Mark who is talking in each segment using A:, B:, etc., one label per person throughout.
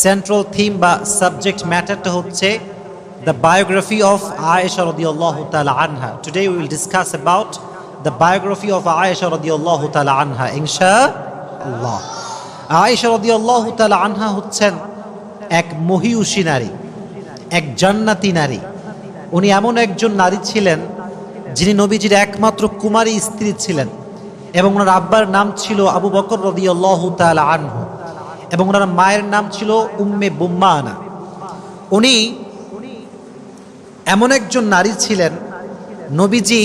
A: Central theme বা subject ম্যাটারটা হচ্ছে the biography of Aisha radiyallahu ta'ala anha. Today we will discuss about the biography of Aisha radiyallahu ta'ala anha, inshallah. Aisha radiyallahu ta'ala anha হচ্ছেন এক মহিয়সী নারী, এক জান্নাতি নারী। উনি এমন একজন নারী ছিলেন যিনি নবীজির একমাত্র কুমারী স্ত্রী ছিলেন এবং ওনার আব্বার নাম ছিল আবু বকর রাদিয়াল্লাহু তাআলা আনহু এবং ওনার মায়ের নাম ছিল উম্মে বুম্মানা। উনি এমন একজন নারী ছিলেন, নবীজি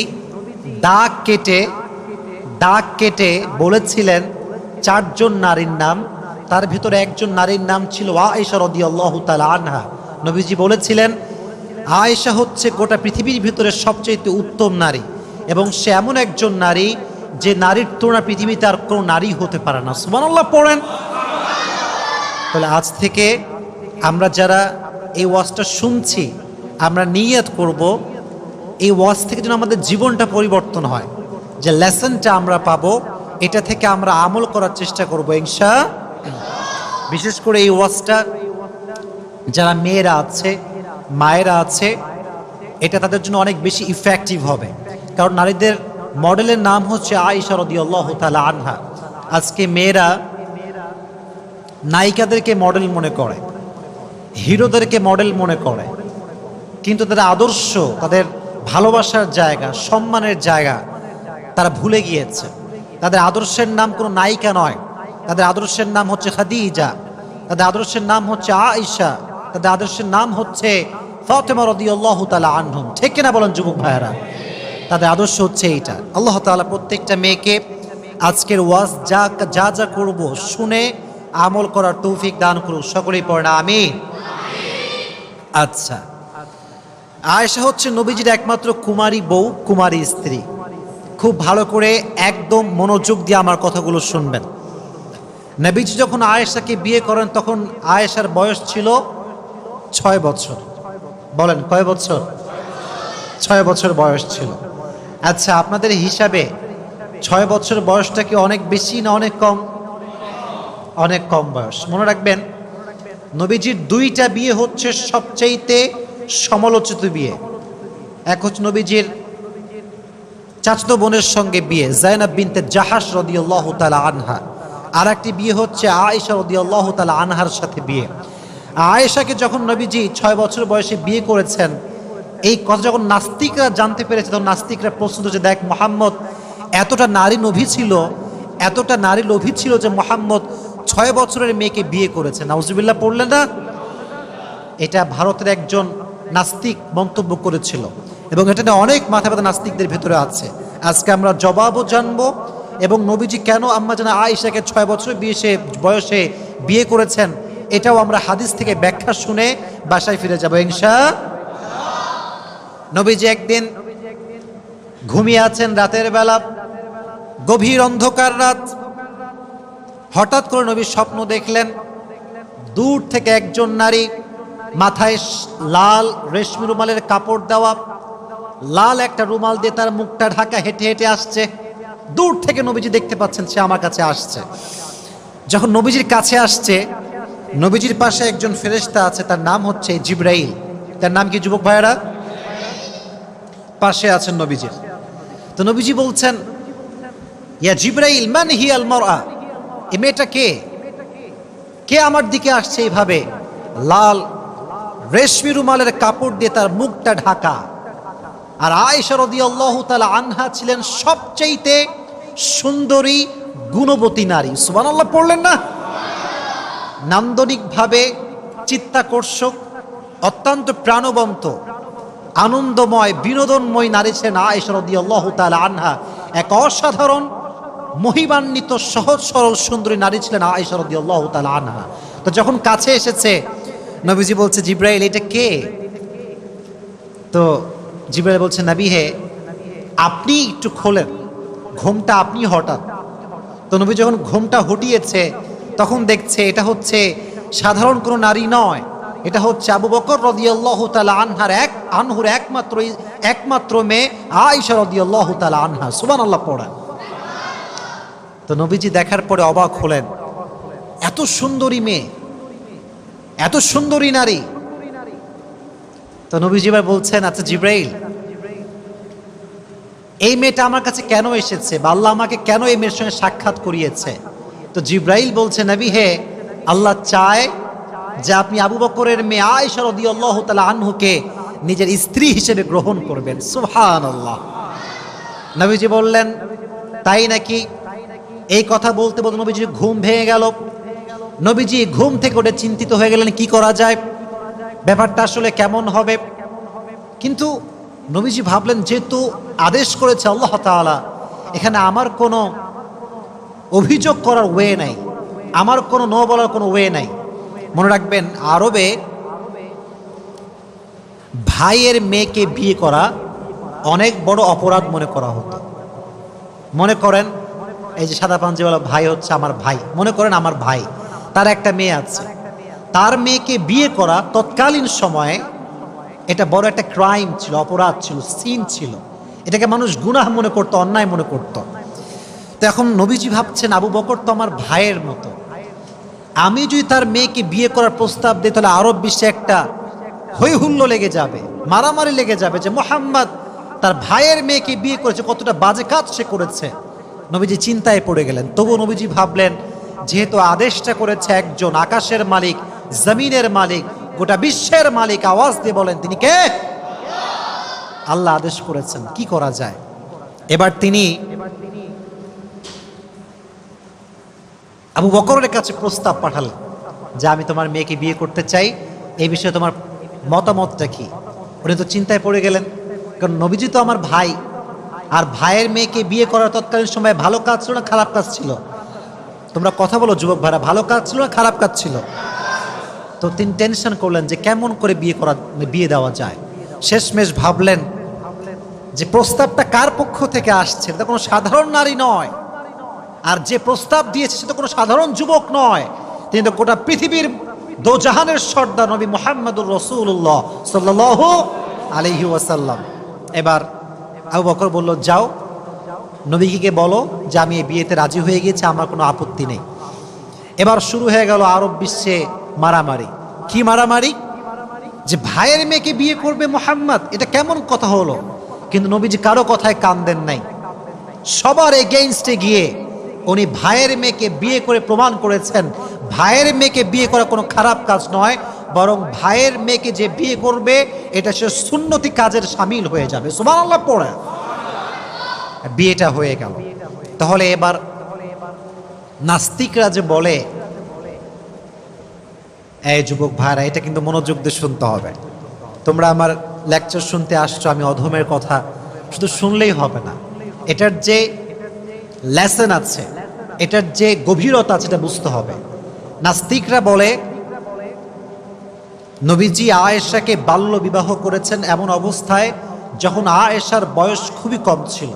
A: দাগ কেটে বলেছিলেন চারজন নারীর নাম, তার ভিতরে একজন নারীর নাম ছিল আয়েশা রাদিয়াল্লাহু তাআলা আনহা। নবীজি বলেছিলেন আয়েশা হচ্ছে গোটা পৃথিবীর ভিতরে সবচেয়ে উত্তম নারী এবং সে এমন একজন নারী যে নারীর তুলনা পৃথিবীতে আর কোনো নারী হতে পারে না। সুবহানাল্লাহ পড়েন। তাহলে আজ থেকে আমরা যারা এই ওয়াজটা শুনছি, আমরা নিয়ত করব এই ওয়াজ থেকে যেন আমাদের জীবনটা পরিবর্তন হয়, যে লেসনটা আমরা পাবো এটা থেকে আমরা আমল করার চেষ্টা করব ইনশাআল্লাহ। বিশেষ করে এই ওয়াজটা যারা মেয়েরা আছে, মায়েরা আছে, এটা তাদের জন্য অনেক বেশি ইফেক্টিভ হবে, কারণ নারীদের মডেলের নাম হচ্ছে আয়েশা রাদিয়াল্লাহু তাআলা আনহা। আজকে মেয়েরা নায়িকাদেরকে মডেল মনে করে, হিরোদেরকে মডেল মনে করে, কিন্তু তাদের আদর্শ, তাদের ভালোবাসার জায়গা, সম্মানের জায়গা তারা ভুলে গিয়েছে। তাদের আদর্শের নাম কোনো নায়িকা নয়, তাদের আদর্শের নাম হচ্ছে খাদিজা, তাদের আদর্শের নাম হচ্ছে আয়েশা, তাদের আদর্শের নাম হচ্ছে ফাতেমা রাদিয়াল্লাহু তাআলা আনহুম। ঠিক কিনা বলেন যুবক ভাইয়েরা? তাদের আদর্শ হচ্ছে এইটা। আল্লাহ তাআলা প্রত্যেকটা মেয়েকে আজকের ওয়াজ যা করব শুনে আমল করার তৌফিক দান করুন। সকলেই পড়েন আমিন। আচ্ছা, আয়েশা হচ্ছে নবীজির একমাত্র কুমারী বউ, কুমারী স্ত্রী। খুব ভালো করে একদম মনোযোগ দিয়ে আমার কথাগুলো শুনবেন। নবীজি যখন আয়েশাকে বিয়ে করেন তখন আয়েশার বয়স ছিল 6 বছর। বলেন কয় বছর? 6 বছর বয়স ছিল। আচ্ছা, আপনাদের হিসাবে 6 বছর বয়সটা কি অনেক বেশি না অনেক কম? অনেক কম বয়স। মনে রাখবেন, নবীজির 2টা বিয়ে হচ্ছে সবচাইতে সমালোচিত বিয়ে। এক হচ্ছে নবীজির চাচাতো বোনের সঙ্গে বিয়ে, যায়েনব বিনতে জাহাশ রাদিয়াল্লাহু তাআলা আনহা। আর একটি বিয়ে হচ্ছে আয়েশা রাদিয়াল্লাহু তাআলা আনহার সাথে বিয়ে। আয়েশাকে যখন নবীজি 6 বছর বয়সে বিয়ে করেছেন, এই কথা যখন নাস্তিকরা জানতে পেরেছে তখন নাস্তিকরা প্রশ্ন যে দেখ, মুহাম্মদ এতটা নারী লোভী ছিল যে মুহাম্মদ 6 বছরের মেয়েকে বিয়ে করেছে। নাউজুবিল্লাহ পড়লেন না? এটা ভারতের একজন নাস্তিক মন্তব্য করেছিল এবং এটা নিয়ে অনেক মাথা ব্যথা নাস্তিকদের ভেতরে আছে। আজকে আমরা জবাবও জানবো এবং নবীজি কেন আম্মা জানা আয়েশাকে 6 বছর বয়সে বিয়ে করেছেন এটাও আমরা হাদিস থেকে ব্যাখ্যা শুনে বাসায় ফিরে যাবো ইনশাআল্লাহ। নবীজি একদিন ঘুমিয়ে আছেন রাতের বেলা, গভীর অন্ধকার রাত। হঠাৎ করে নবী স্বপ্ন দেখলেন, দূর থেকে একজন নারী মাথায় লাল রেশমি রুমালের কাপড় দেওয়া, লাল একটা রুমাল দিয়ে তার মুখটা ঢাকা হেঁটে হেঁটে আসছে। দূর থেকে নবীজি দেখতে পাচ্ছেন সে আমার কাছে আসছে। যখন নবীজির কাছে আসছে, নবীজির পাশে একজন ফেরেশতা আছে, তার নাম হচ্ছে জিবরাইল। তার নাম কি যুবক ভাইয়েরা? পাশে আছেন নবীজির। তো নবীজি বলছেন, ইয়া জিবরাইল মান হিয়াল মারআ, এই মেয়েটা কে আমার দিকে আসছে এইভাবে লাল রেশমি রুমালের কাপড় দিয়ে তার মুখটা ঢাকা? আর আয়েশা রাদিয়াল্লাহু তাআলা আনহা ছিলেন সবচাইতে সুন্দরী গুণবতী নারী। সুবহানাল্লাহ পড়লেন না? নান্দনিকভাবে চিত্তাকর্ষক, অত্যন্ত প্রাণবন্ত, আনন্দময়, বিনোদনময় নারী ছিলেন আয়েশা রাদিয়াল্লাহু তাআলা আনহা। এক অসাধারণ মহিমান্বিত সহজ সরল সুন্দরী নারী ছিলেন আয়েশা রাদিয়াল্লাহু তাআলা আনহা। তো যখন কাছে এসেছে, নবীজি বলছে, জিবরাইল এটা কে? তো জিবরাইল বলছে, নবী হে, আপনি একটু খোলেন, ঘুমটা আপনি হঠাৎ। তো নবী যখন ঘুমটা হটিয়েছে তখন দেখছে এটা হচ্ছে সাধারণ কোনো নারী নয়, এটা হচ্ছে আবু বকর রাদিয়াল্লাহু তাআলা আনহুর একমাত্র মেয়ে আয়েশা রাদিয়াল্লাহু তাআলা আনহা। সুবহানাল্লাহ পড়া। তো নবীজি দেখার পরে অবাক হলেন, এত সুন্দরী মেয়ে, এত সুন্দরী নারী। তো নবীজি এবার বলছেন, আচ্ছা জিব্রাইল, এই মেয়েটা আমার কাছে কেন এসেছে বা আল্লাহ আমাকে কেন এই মেয়ের সঙ্গে সাক্ষাৎ করিয়েছে? তো জিব্রাইল বলছে, নবী হে, আল্লাহ চায় যে আপনি আবু বকরের মেয়ে আয়েশা রাদিয়াল্লাহু তাআলা আনহুকে নিজের স্ত্রী হিসেবে গ্রহণ করবেন। সুবহানাল্লাহ। নবীজি বললেন, তাই নাকি? এই কথা বলতে বলতে নবীজি ঘুম ভেঙে গেল। নবীজি ঘুম থেকে উঠে চিন্তিত হয়ে গেলেন, কি করা যায়, ব্যাপারটা আসলে কেমন হবে। কিন্তু নবীজি ভাবলেন, যেহেতু আদেশ করেছে আল্লাহ তাআলা, এখানে আমার কোনো অভিযোগ করার ওয়ে নাই, আমার কোনো নো বলার কোনো ওয়ে নাই। মনে রাখবেন, আরবে ভাইয়ের মেয়েকে বিয়ে করা অনেক বড় অপরাধ মনে করা হতো। মনে করেন, এই যে সাদা পাঞ্জাবিওয়ালা ভাই হচ্ছে আমার ভাই, মনে করেন আমার ভাই, তার একটা মেয়ে আছে, তার মেয়েকে বিয়ে করা তৎকালীন সময়ে এটা বড় একটা ক্রাইম ছিল, অপরাধ ছিল, সিন ছিল। এটাকে মানুষ গুনাহ মনে করতো, অন্যায় মনে করত। তো এখন নবীজি ভাবছেন, আবু বকর তো আমার ভাইয়ের মতো, আমি যদি তার মেয়েকে বিয়ে করার প্রস্তাব দিই তাহলে আরব বিশ্বে একটা হৈ হুল্লো লেগে যাবে, মারামারি লেগে যাবে যে মুহাম্মদ তার ভাইয়ের মেয়েকে বিয়ে করেছে, কতটা বাজে কাজ সে করেছে। নবীজি চিন্তায় পড়ে গেলেন। তবু নবীজি ভাবলেন, যেহেতু আদেশটা করেছে একজন, আকাশের মালিক, জমিনের মালিক, গোটা বিশ্বের মালিক, আওয়াজ দিয়ে বলেন, তিনি কে? আল্লাহ আদেশ করেছেন, কি করা যায়? এবার তিনি আবু বকরের কাছে প্রস্তাব পাঠালেন যে আমি তোমার মেয়েকে বিয়ে করতে চাই, এই বিষয়ে তোমার মতামতটা কি? উনি তো চিন্তায় পড়ে গেলেন, কারণ নবীজি তো আমার ভাই, আর ভাইয়ের মেয়েকে বিয়ে করার তৎকালীন সময় ভালো কাজ ছিল না খারাপ কাজ ছিল? তোমরা কথা বলো যুবক ভাইরা, ভালো কাজ ছিল না খারাপ কাজ ছিল? তো তিনি টেনশন করলেন যে কেমন করে বিয়ে দেওয়া যায়। শেষমেশ ভাবলেন যে প্রস্তাবটা কার পক্ষ থেকে আসছে, এটা কোনো সাধারণ নারী নয়, আর যে প্রস্তাব দিয়েছে সে তো কোনো সাধারণ যুবক নয়, তিনি তো গোটা পৃথিবীর দোজাহানের সর্দার নবী মুহাম্মদুর রাসূলুল্লাহ সাল্লাল্লাহু আলাইহি ওয়াসাল্লাম। এবার আবু বকর বলল, যাও নবীকে বলো যে আমি এই বিয়েতে রাজি হয়ে গিয়েছি, আমার কোনো আপত্তি নেই। এবার শুরু হয়ে গেল আরব বিশ্বে মারামারি। কি মারামারি? যে ভাইয়ের মেয়েকে বিয়ে করবে মুহাম্মদ, এটা কেমন কথা হলো? কিন্তু নবীজি কারো কথায় কান দেন নাই। সবার এগেইনস্টে গিয়ে উনি ভাইয়ের মেয়েকে বিয়ে করে প্রমাণ করেছেন ভাইয়ের মেয়েকে বিয়ে করা কোনো খারাপ কাজ নয়, বরং ভাইয়ের মেয়েকে যে বিয়ে করবে এটা সে সুন্নতি কাজের শামিল হয়ে যাবে। সুবহানাল্লাহ পড়ে বিয়েটা হয়ে গেল। তাহলে এবার নাস্তিকরা যে বলে, এই যুবক ভাইরা, এটা কিন্তু মনোযোগ দিয়ে শুনতে হবে। তোমরা আমার লেকচার শুনতে আসছো, আমি অধমের কথা শুধু শুনলেই হবে না, এটার যে লেসন আছে, এটার যে গভীরতা আছে, এটা বুঝতে হবে। নাস্তিকরা বলে নবীজি আয়েশাকে বাল্য বিবাহ করেছেন এমন অবস্থায় যখন আয়েশার বয়স খুবই কম ছিল।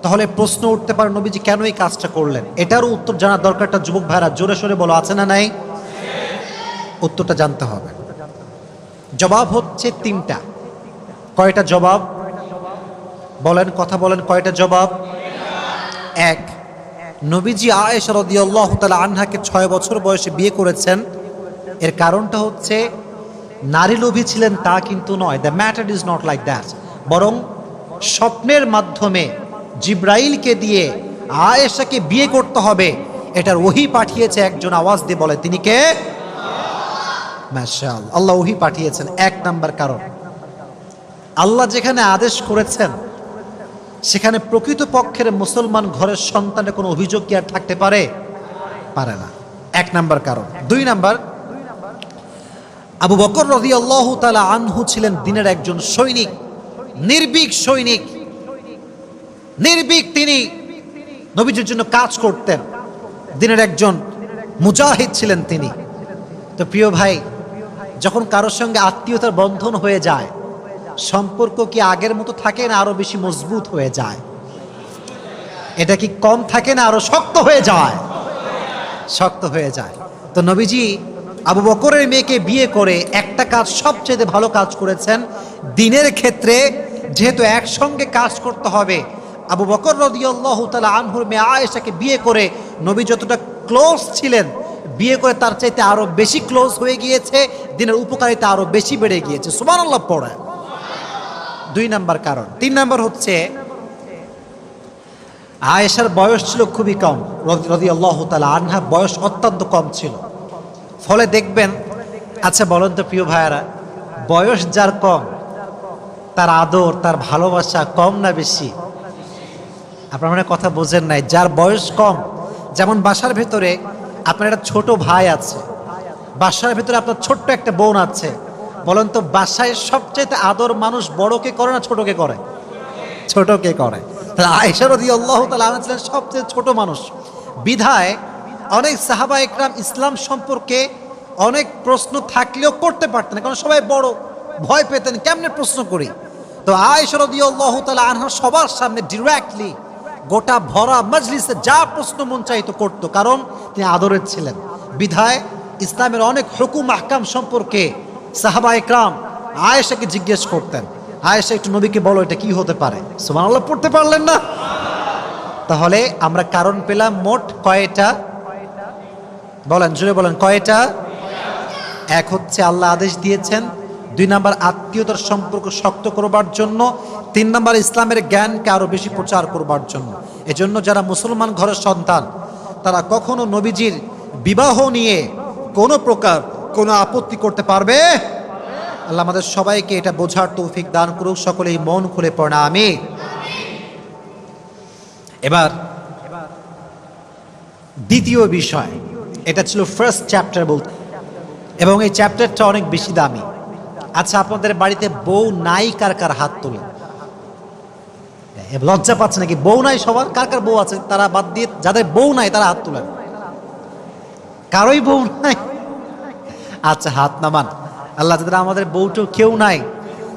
A: তাহলে প্রশ্ন উঠতে পারে, নবীজি কেন এই কাজটা করলেন? এটারও উত্তর জানার দরকারটা যুবক ভাইরা জোরে সোরে বলো, আছে না নাই? উত্তরটা জানতে হবে। জবাব হচ্ছে তিনটা। কয়টা জবাব বলেন? কথা বলেন, কয়টা জবাব? এক, নবীজি আয়েশা রাদিয়াল্লাহু তাআলা আনহাকে 6 বছর বয়সে বিয়ে করেছেন। এর কারণটা হচ্ছে নারী লোভী ছিলেন তা কিন্তু নয়, the matter is not like that, বরং স্বপ্নের মাধ্যমে জিব্রাইলকে দিয়ে আয়েশাকে বিয়ে করতে হবে, এটার ওহী পাঠিয়েছে একজন। আওয়াজ দিয়ে বলে, তিনি কে? মাশাআল্লাহ, আল্লাহ ওহী পাঠিয়েছেন। 1 নাম্বার কারণ, আল্লাহ যেখানে আদেশ করেছেন সেখানে প্রকৃত পক্ষের মুসলমান ঘরের সন্তানের কোনো অভিযোগ কি আর থাকতে পারে? পারে না। 1 নাম্বার কারণ। 2 নাম্বার, আবু বকর রাদিয়াল্লাহু তাআলা আনহু ছিলেন দ্বীনের একজন সৈনিক, নির্ভীক সৈনিক, নির্ভীক। তিনি নবীজির জন্য কাজ করতেন, দ্বীনের একজন মুজাহিদ ছিলেন তিনি। তো প্রিয় ভাই, যখন কারোর সঙ্গে আত্মীয়তার বন্ধন হয়ে যায়, সম্পর্ক কি আগের মতো থাকে না আরো বেশি মজবুত হয়ে যায়? এটা কি কম থাকে না আরো শক্ত হয়ে যায়? শক্ত হয়ে যায়। তো নবীজি আবু বকরের মেয়েকে বিয়ে করে একটা কাজ সবচেয়ে ভালো কাজ করেছেন। দ্বীনের ক্ষেত্রে যেহেতু একসঙ্গে কাজ করতে হবে, আবু বকর রাদিয়াল্লাহু তাআলা আনহুর মেয়ে আয়েশাকে বিয়ে করে নবী যতটা ক্লোজ ছিলেন, বিয়ে করে তার চাইতে আরো বেশি ক্লোজ হয়ে গিয়েছে, দিনের উপকারিতা আরো বেশি বেড়ে গিয়েছে। সুবহানাল্লাহ পড়ে। 2 নাম্বার কারণ। 3 নাম্বার হচ্ছে আয়েশার বয়স ছিল খুবই কম রাদিয়াল্লাহু তাআলা আনহা, বয়স অত্যন্ত কম ছিল। ফলে দেখবেন, আচ্ছা বলেন তো প্রিয় ভাইয়ারা, বয়স যার কম তার আদর তার ভালোবাসা কম না বেশি? আপনারা মানে কথা বোঝেন নাই। যার বয়স কম, যেমন বাসার ভেতরে আপনার একটা ছোট ভাই আছে, বাসার ভেতরে আপনার ছোট্ট একটা বোন আছে, বলেন তো বাসায় সবচেয়ে আদর মানুষ বড়কে করে না ছোটকে করে? ছোটকে করে। তাহলে আয়েশা রাদিয়াল্লাহু তাআলা আনহা ছিলেন সবচেয়ে ছোট মানুষ। বিধায় অনেক সাহাবা একরাম ইসলাম সম্পর্কে অনেক প্রশ্ন থাকলেও করতে পারতেন না, কারণ সবাই বড়, ভয় পেতেন কেমনে প্রশ্ন করি। তো আয়েশা রাদিয়াল্লাহু তাআলা আনহা সবার সামনে ডিরেক্টলি গোটা ভরা মজলিসে যা প্রশ্ন মন চাইতো করতো, কারণ তিনি আদরের ছিলেন। বিধায় ইসলামের অনেক হুকুম আহকাম সম্পর্কে সাহাবা একরাম আয়েশাকে জিজ্ঞেস করতেন, আয়েশা একটু নবীকে বলো এটা কি হতে পারে। সুবহানাল্লাহ পড়তে পারলেন না? তাহলে আমরা কারণ পেলাম মোট কয়টা? বলেন, জোরে বলেন, কয়টা? এক হচ্ছে আল্লাহ আদেশ দিয়েছেন, 2 নাম্বার আত্মীয়তার সম্পর্ক শক্ত করবার জন্য, 3 নাম্বার ইসলামের জ্ঞানকে আরো বেশি প্রচার করবার জন্য। এজন্য যারা মুসলমান ঘরের সন্তান তারা কখনো নবীজির বিবাহ নিয়ে কোনো প্রকার কোনো আপত্তি করতে পারবে? আল্লাহ আমাদের সবাইকে এটা বোঝার তৌফিক দান করুক। সকলেই মন খুলে পড়া আমিন। এবার দ্বিতীয় বিষয়, এটা ছিল ফার্স্ট চ্যাপ্টার বলতে, এবং এই চ্যাপ্টারটা অনেক বেশি দামি। আচ্ছা, আপনাদের বাড়িতে বউ নাই কার কার হাত তোলে? লজ্জা পাচ্ছে নাকি? বউ নাই সবার? কার কার বউ আছে তারা বাদ দিয়ে, যাদের বউ নাই তারা হাত তোলেন। কারোই বউ নাই? আচ্ছা হাত নামান। আল্লাহ যাদের আমাদের বউটো কেউ নাই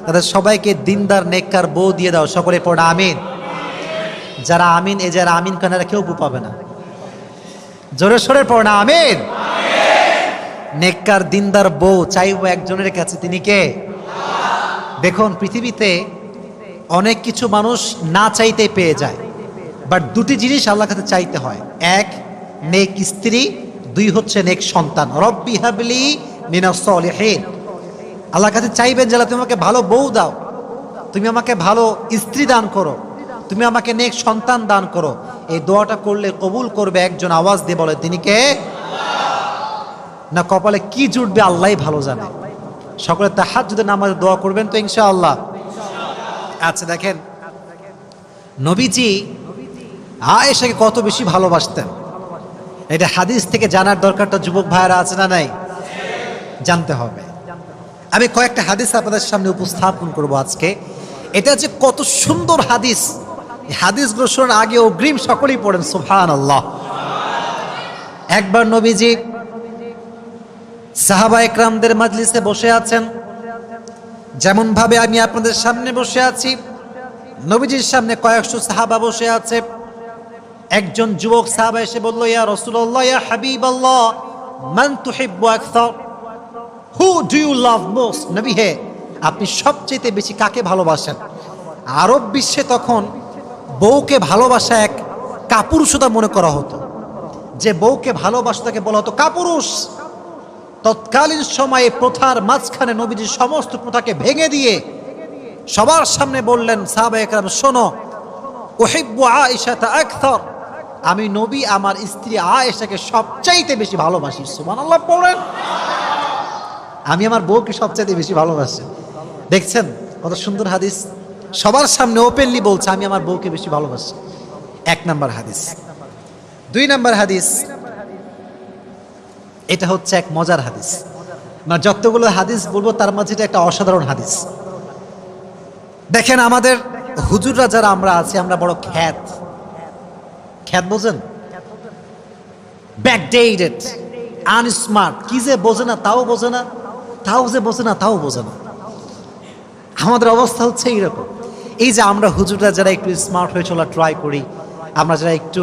A: তাদের সবাইকে দিনদার নেককার বউ দিয়ে দাও। সকলে পড়া আমিন। যারা আমিন, এ যারা আমিন কানারা কেউ বউ পাবে না। জোরে সোরে পড়া আমিন। নেককার দিনদার বউ চাইবো একজনের কাছে, তিনি কে? দেখুন, পৃথিবীতে অনেক কিছু মানুষ না চাইতে পেয়ে যায়, বাট 2টি জিনিস আল্লাহর কাছে চাইতে হয়। 1 নেক স্ত্রী, 2 হচ্ছে নেক সন্তান। রব্বি হাবলি মিনাস সলিহিন। আল্লাহর কাছে চাইবেন যে আল্লাহ তুমি আমাকে ভালো বউ দাও, তুমি আমাকে ভালো স্ত্রী দান করো, তুমি আমাকে নেক সন্তান দান করো। এই দোয়াটা করলে কবুল করবে একজন। আওয়াজ দিয়ে বলে তিনি কে? না কপালে কি জুটবে আল্লাহই ভালো জানে। সকলে তাহাজ্জুদের নামাজে দোয়া করবেন তো ইনশাআল্লাহ। আচ্ছা দেখেন, নবীজি আয়েশাকে কত বেশি ভালোবাসতেন এটা হাদিস থেকে জানার দরকারটা যুবক ভাইয়েরা আছে না নাই? জানতে হবে। আমি কয়েকটা হাদিস আপনাদের সামনে উপস্থাপন করব আজকে। এটা যে কত সুন্দর হাদিস, এই হাদিসগুলো শোনার আগে অগ্রিম সকলেই পড়েন সুবহানাল্লাহ। একবার নবীজি সাহাবা একরামদের মাজলিসে বসে আছেন, যেমন ভাবে আমি আপনাদের সামনে বসে আছি। নবীজির সামনে কয়েকশো সাহাবা বসে আছে। একজন যুবক সাহাবা এসে বলল, ইয়া রাসূলুল্লাহ, ইয়া হাবিবাল্লাহ, মান তুহিব্বু আকসার? Who do you love most? নবী হে, আপনি সবচেয়ে বেশি কাকে ভালোবাসেন? আরব বিশ্বে তখন বউকে ভালোবাসা এক কাপুরুষতা মনে করা হতো। যে বউকে ভালোবাসা তাকে বলা হতো কাপুরুষ। তৎকালীন সময়ে প্রথার মাঝখানে নবীজি সমস্ত প্রথাকে ভেঙে দিয়ে সবার সামনে বললেন, সাহাবা একরাম শোনো, উহিব্বু আয়েশাতা আকসার, আমি নবী আমার স্ত্রী আয়েশাকে সবচাইতে বেশি ভালোবাসি। সুবহানাল্লাহ পড়েন। আমি আমার বউকে সবচাইতে বেশি ভালোবাসি। দেখছেন কত সুন্দর হাদিস, সবার সামনে ওপেনলি বলছে আমি আমার বউকে বেশি ভালোবাসি। 1 নাম্বার হাদিস। 2 নাম্বার হাদিস, এটা হচ্ছে এক মজার হাদিস। না যতগুলো হাদিস বলবো তার মাঝে এটা একটা অসাধারণ হাদিস। দেখেন আমাদের হুজুররা যারা আমরা আছি, আমরা বড় খ্যাত বোঝেন, ব্যাকডেটেড, আনস্মার্ট, কি যে বোঝে না তাও বোঝে না, তাও যে বোঝে না তাও বোঝে না। আমাদের অবস্থা হচ্ছে এইরকম। এই যে আমরা হুজুররা যারা একটু স্মার্ট হয়ে চলা ট্রাই করি, আমরা যারা একটু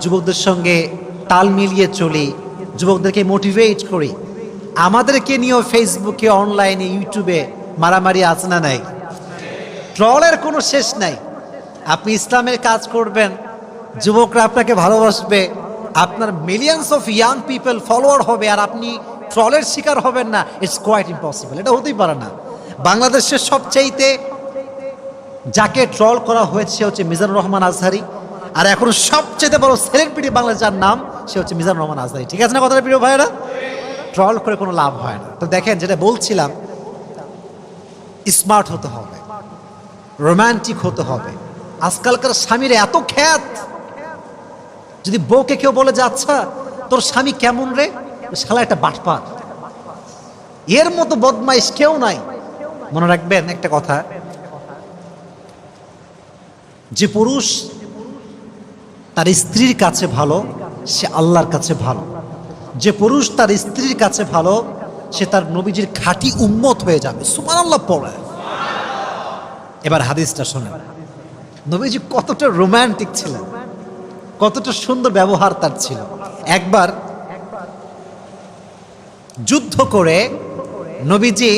A: যুবকদের সঙ্গে তাল মিলিয়ে চলি, যুবকদেরকে মোটিভেট করি, আমাদেরকে নিয়েও ফেসবুকে, অনলাইনে, ইউটিউবে মারামারি আছে না নাই? ট্রলের কোনো শেষ নাই। আপনি ইসলামের কাজ করবেন, যুবকরা আপনাকে ভালোবাসবে, আপনার millions of young people follower হবে আর আপনি ট্রলের শিকার হবেন না, ইটস কোয়াইট ইম্পসিবল। এটা হতেই পারে না। বাংলাদেশের সবচাইতে যাকে ট্রল করা হয়েছে সে হচ্ছে মিজানুর রহমান আজহারি, আর এখন সবচেয়ে বড় সেলিব্রিটি বাংলাদেশ যার নাম সে হচ্ছে মিজানুর রহমান আজহারি। ঠিক আছে না কথাটা প্রিয় ভাইয়েরা? ট্রল করে কোনো লাভ হয় না। তো দেখেন, যেটা বলছিলাম, স্মার্ট হতে হবে, রোমান্টিক হতে হবে। আজকালকার স্বামীর এত খ্যাত, যদি বউকে কেউ বলে যে আচ্ছা তোর স্বামী কেমন রে, শালা একটা বাটপার, এর মতো বদমাইশ কেউ নাই। মনে রাখবেন একটা কথা, যে পুরুষ তার স্ত্রীর কাছে ভালো সে আল্লাহর কাছে ভালো, যে পুরুষ তার স্ত্রীর কাছে ভালো সে তার নবীজির খাঁটি উম্মত হয়ে যাবে। সুবহানাল্লাহ পড়ে। এবার হাদিসটা শোনেন, নবীজি কতটা রোমান্টিক ছিলেন, কতটা সুন্দর ব্যবহার তার ছিল। একবার যুদ্ধ করে নবীজি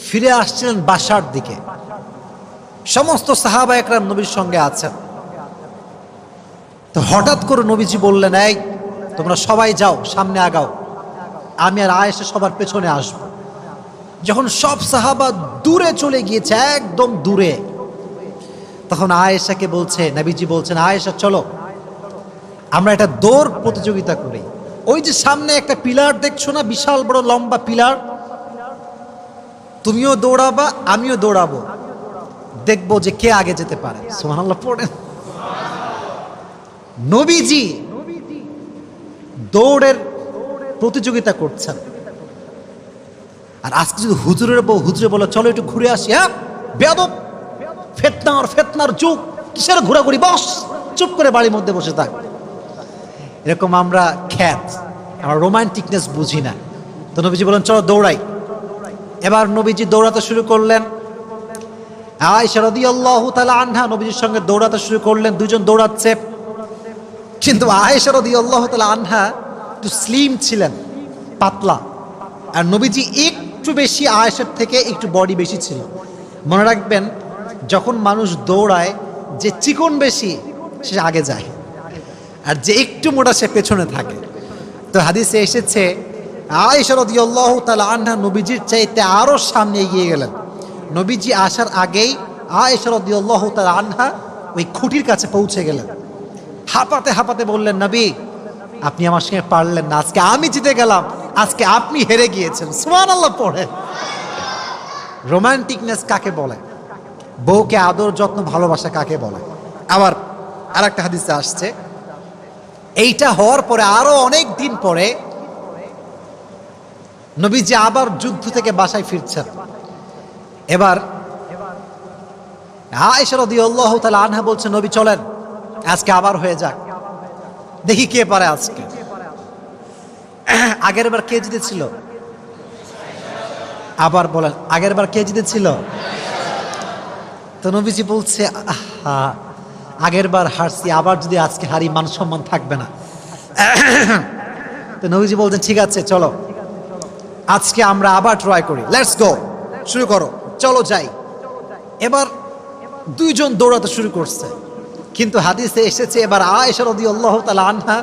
A: ফিরে আসছিলেন বাসার দিকে, সমস্ত সাহাবা একরাম নবীর সঙ্গে আছেন। তো হঠাৎ করে নবীজি বললেন, এই তোমরা সবাই যাও, সামনে আগাও, আমি আর আয়েশা সবার পেছনে আসব। যখন সব সাহাবা দূরে চলে গিয়েছে, একদম দূরে, তখন আয়েশাকে বলছে, নবীজি বলছেন, আয়েশা চলো আমরা একটা দৌড় প্রতিযোগিতা করি। ওই যে সামনে একটা পিলার দেখছো না, বিশাল বড় লম্বা পিলার, তুমিও দৌড়াবা আমিও দৌড়াবো, দেখবো যে কে আগে যেতে পারে। সুবহানাল্লাহ পড়েন। নবীজি দৌড়ের প্রতিযোগিতা করছেন, আর আজকে যদি হুজুরের বউ হুজুরে বলে চলো একটু ঘুরে আসি, হ্যাঁ বেয়াদব, ফেতনার যুগ, কিসের ঘোরাঘুরি, বস চুপ করে বাড়ির মধ্যে বসে থাক। এরকম আমরা খ্যাত, আমরা রোমান্টিকনেস বুঝি না। তো নবীজি বলেন চলো দৌড়াই। এবার নবীজি দৌড়াতে শুরু করলেন। আয়েশা রাদিয়াল্লাহু তাআলা আনহা নবীজির সঙ্গে দৌড়াতে শুরু করলেন। দুজন দৌড়াচ্ছে, কিন্তু আয়েশা রাদিয়াল্লাহু তাআলা আনহা একটু স্লিম ছিলেন, পাতলা, আর নবীজি একটু বেশি, আয়েশার থেকে একটু বডি বেশি ছিল। মনে রাখবেন, যখন মানুষ দৌড়ায় যে চিকন বেশি সে আগে যায়, আর যে একটু মোটা সে পেছনে থাকে। তো হাদিসে এসেছে আয়েশা রাদিয়াল্লাহু তাআলা আনহা নবীজির চাইতে আরো সামনে এগিয়ে গেলেন। নবীজি আসার আগেই আয়েশা রাদিয়াল্লাহু তাআলা আনহা ওই খুঁটির কাছে পৌঁছে গেলেন। হাঁপাতে হাঁপাতে বললেন, নবী আপনি আমার সঙ্গে পারলেন না, আজকে আমি জিতে গেলাম, আজকে আপনি হেরে গিয়েছেন। সুবহানাল্লাহ পড়ে। রোমান্টিকনেস কাকে বলে? বউকে আদর যত্ন ভালোবাসা কাকে বলে? আবার আর একটা হাদিসে আসছে, এইটা হওয়ার পরে আরো অনেক দিন পরে নবীজি আবার যুদ্ধ থেকে বাসায় ফিরছেন। এবার আয়েশা রাদিয়াল্লাহু তাআলা আনহা বলছে, নবী চলেন আজকে আবার হয়ে যাক, দেখি কে পারে আজকে। আগের বার কে জিতেছিল? আবার বলেন, আগের বার কে জিতেছিল? তো নবীজি বলছে, আহা আগের বার হারছি, আবার যদি আজকে হারি মান সম্মান থাকবে না। তো নবীজি বলছেন, ঠিক আছে চলো আজকে আমরা আবার ট্রাই করি, লেটস গো, শুরু করো, চলো যাই। এবার দুইজন দৌড়াতে শুরু করছে, কিন্তু হাদিসে এসেছে এবার আয়েশা রাদিয়াল্লাহু তাআলা আনহা